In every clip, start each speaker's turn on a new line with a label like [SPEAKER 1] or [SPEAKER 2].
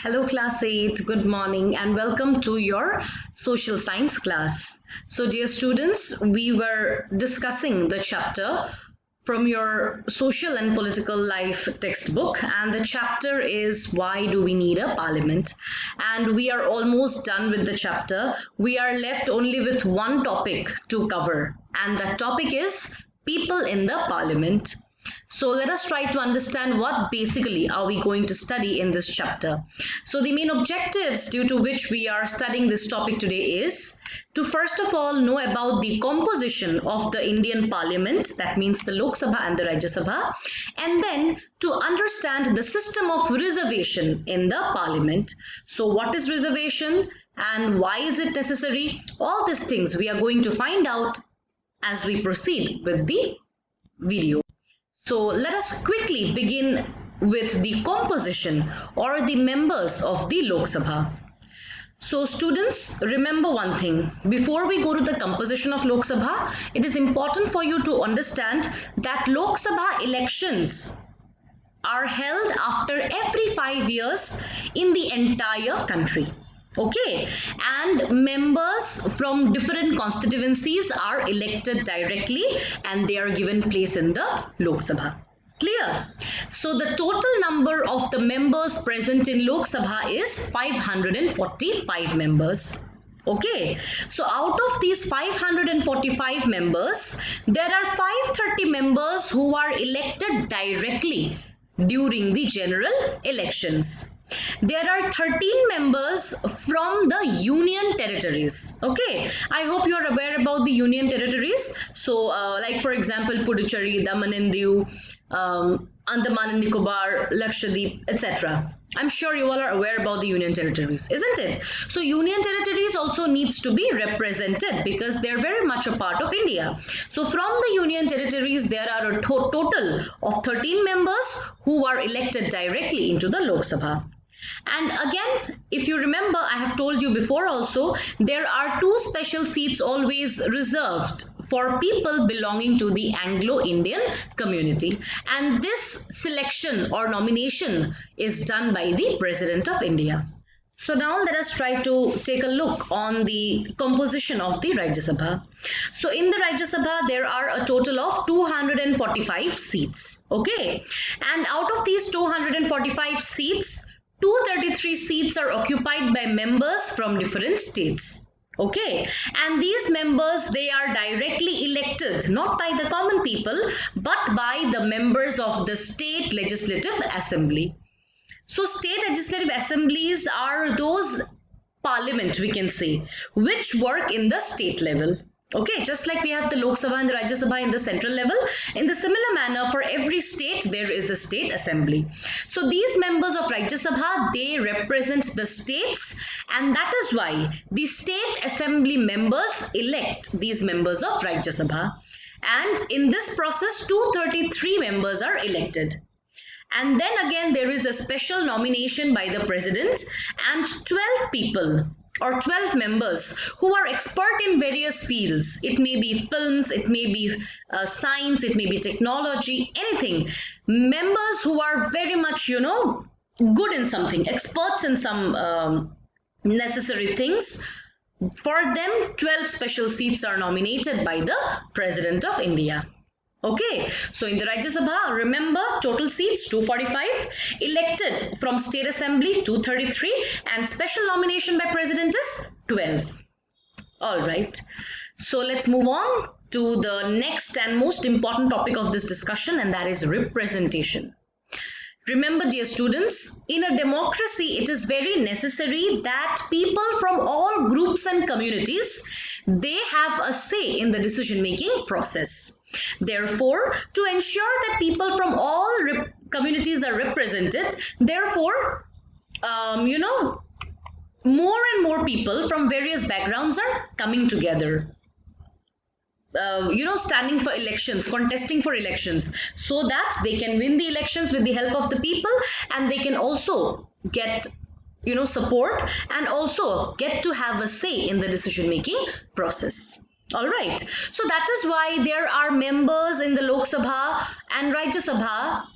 [SPEAKER 1] Hello, class 8. Good morning and welcome to your social science class. So, dear students, we were discussing the chapter from your social and political life textbook, and the chapter is Why Do We Need a Parliament? And we are almost done with the chapter. We are left only with one topic to cover, and that topic is people in the parliament. So let us try to understand what basically are we going to study in this chapter. So the main objectives due to which we are studying this topic today is to first of all know about the composition of the Indian Parliament, that means the Lok Sabha and the Rajya Sabha, and then to understand the system of reservation in the Parliament. So what is reservation and why is it necessary? All these things we are going to find out as we proceed with the video. So let us quickly begin with the composition or the members of the Lok Sabha. So students, remember one thing. Before we go to the composition of Lok Sabha, it is important for you to understand that Lok Sabha elections are held after every 5 years in the entire country. Okay, and members from different constituencies are elected directly and they are given place in the Lok Sabha. Clear? So the total number of the members present in Lok Sabha is 545 members. Okay, so out of these 545 members, there are 530 members who are elected directly during the general elections. There are 13 members from the union territories. Okay, I hope you are aware about the union territories. So like for example Puducherry, Daman and Diu, Andaman and Nicobar, Lakshadweep, etc. I'm sure you all are aware about the union territories, isn't it? So union territories also needs to be represented because they're very much a part of India. So from the union territories, there are a total of 13 members who are elected directly into the Lok Sabha. And again, if you remember, I have told you before also, there are two special seats always reserved for people belonging to the Anglo-Indian community. And this selection or nomination is done by the President of India. So now let us try to take a look on the composition of the Rajya Sabha. So in the Rajya Sabha, there are a total of 245 seats. Okay. And out of these 245 seats, 233 seats are occupied by members from different states. Okay, and these members, they are directly elected not by the common people but by the members of the state legislative assembly. So state legislative assemblies are those parliament, we can say, which work in the state level. Okay, just like we have the Lok Sabha and the Rajya Sabha in the central level, in the similar manner for every state there is a state assembly. So these members of Rajya Sabha, they represent the states, and that is why the state assembly members elect these members of Rajya Sabha. And in this process 233 members are elected. And then again there is a special nomination by the president and 12 people or 12 members who are expert in various fields. It may be films, it may be science, it may be technology, anything. Members who are very much, good in something, experts in some necessary things. For them, 12 special seats are nominated by the President of India. Okay, so in the Rajya Sabha, remember total seats 245, elected from state assembly 233, and special nomination by president is 12. All right, so let's move on to the next and most important topic of this discussion, and that is representation. Remember, dear students, in a democracy, it is very necessary that people from all groups and communities, they have a say in the decision-making process. Therefore, to ensure that people from all communities are represented, therefore, more and more people from various backgrounds are coming together. Standing for elections, contesting for elections, so that they can win the elections with the help of the people, and they can also get support and also get to have a say in the decision making process. All right, so that is why there are members in the Lok Sabha and Rajya Sabha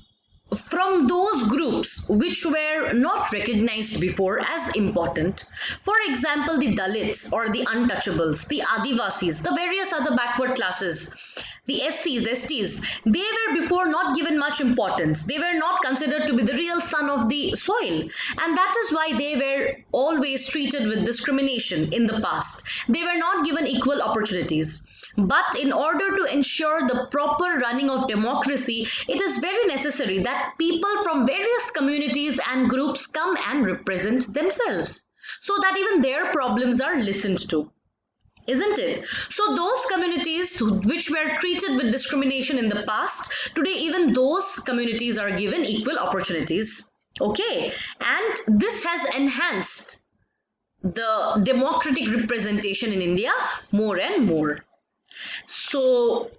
[SPEAKER 1] from those groups which were not recognized before as important. For example, the Dalits or the untouchables, the Adivasis, the various other backward classes, the SCs, STs, they were before not given much importance. They were not considered to be the real son of the soil. And that is why they were always treated with discrimination in the past. They were not given equal opportunities. But in order to ensure the proper running of democracy, it is very necessary that people from various communities and groups come and represent themselves so that even their problems are listened to. Isn't it? So those communities which were treated with discrimination in the past, today even those communities are given equal opportunities. Okay, and this has enhanced the democratic representation in India more and more. So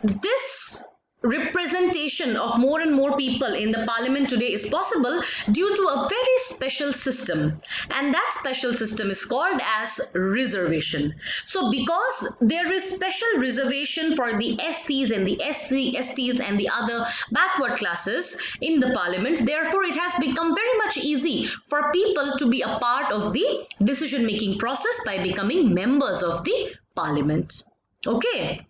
[SPEAKER 1] this representation of more and more people in the parliament today is possible due to a very special system, and that special system is called as reservation. So because there is special reservation for the SCs and the STs and the other backward classes in the parliament, therefore it has become very much easy for people to be a part of the decision making process by becoming members of the parliament. Okay,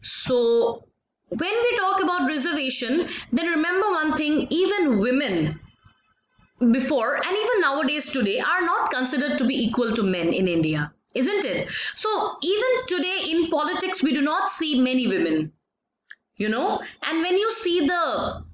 [SPEAKER 1] so when we talk about reservation, then remember one thing, even women before and even nowadays today are not considered to be equal to men in India, isn't it? So even today in politics, we do not see many women, and when you see the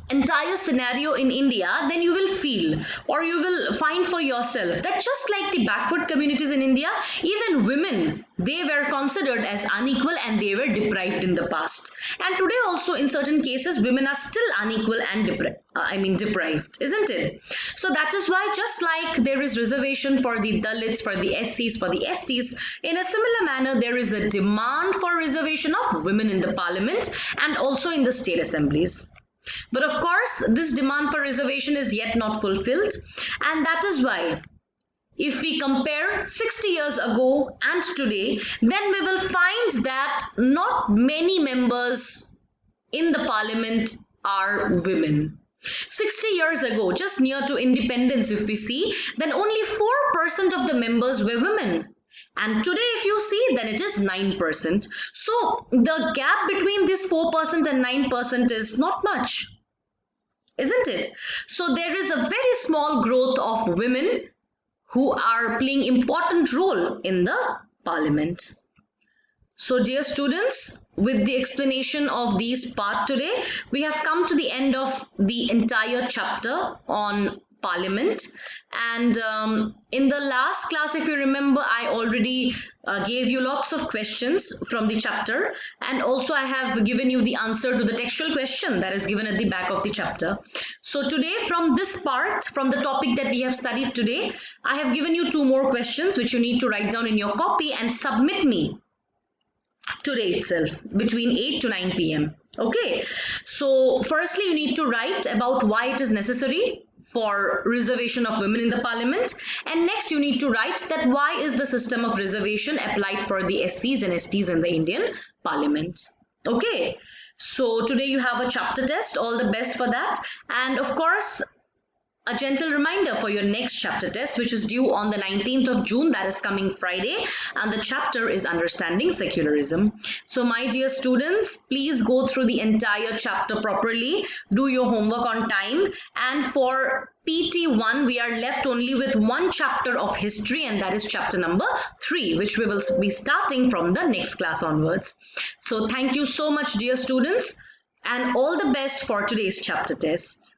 [SPEAKER 1] entire scenario in India, then you will feel or you will find for yourself that just like the backward communities in India, even women, they were considered as unequal and they were deprived in the past. And today also in certain cases, women are still unequal and deprived, isn't it? So that is why just like there is reservation for the Dalits, for the SCs, for the STs, in a similar manner, there is a demand for reservation of women in the parliament and also in the state assemblies. But of course, this demand for reservation is yet not fulfilled, and that is why if we compare 60 years ago and today, then we will find that not many members in the parliament are women. 60 years ago, just near to independence, if we see, then only 4% of the members were women. And today, if you see, then it is 9%. So the gap between this 4% and 9% is not much, isn't it? So there is a very small growth of women who are playing important role in the parliament. So dear students, with the explanation of these part today, we have come to the end of the entire chapter on parliament. And in the last class, if you remember, I already gave you lots of questions from the chapter, and also I have given you the answer to the textual question that is given at the back of the chapter. So today, from this part, from the topic that we have studied today, I have given you 2 more questions which you need to write down in your copy and submit me today itself between 8 to 9 p.m. Okay, so firstly you need to write about why it is necessary for reservation of women in the parliament, and next you need to write that why is the system of reservation applied for the SCs and STs in the Indian parliament. Okay, so today you have a chapter test, all the best for that, and of course a gentle reminder for your next chapter test, which is due on the 19th of June, that is coming Friday, and the chapter is Understanding Secularism. So my dear students, please go through the entire chapter properly, do your homework on time, and for PT1 we are left only with 1 chapter of history, and that is chapter number 3, which we will be starting from the next class onwards. So thank you so much dear students, and all the best for today's chapter test.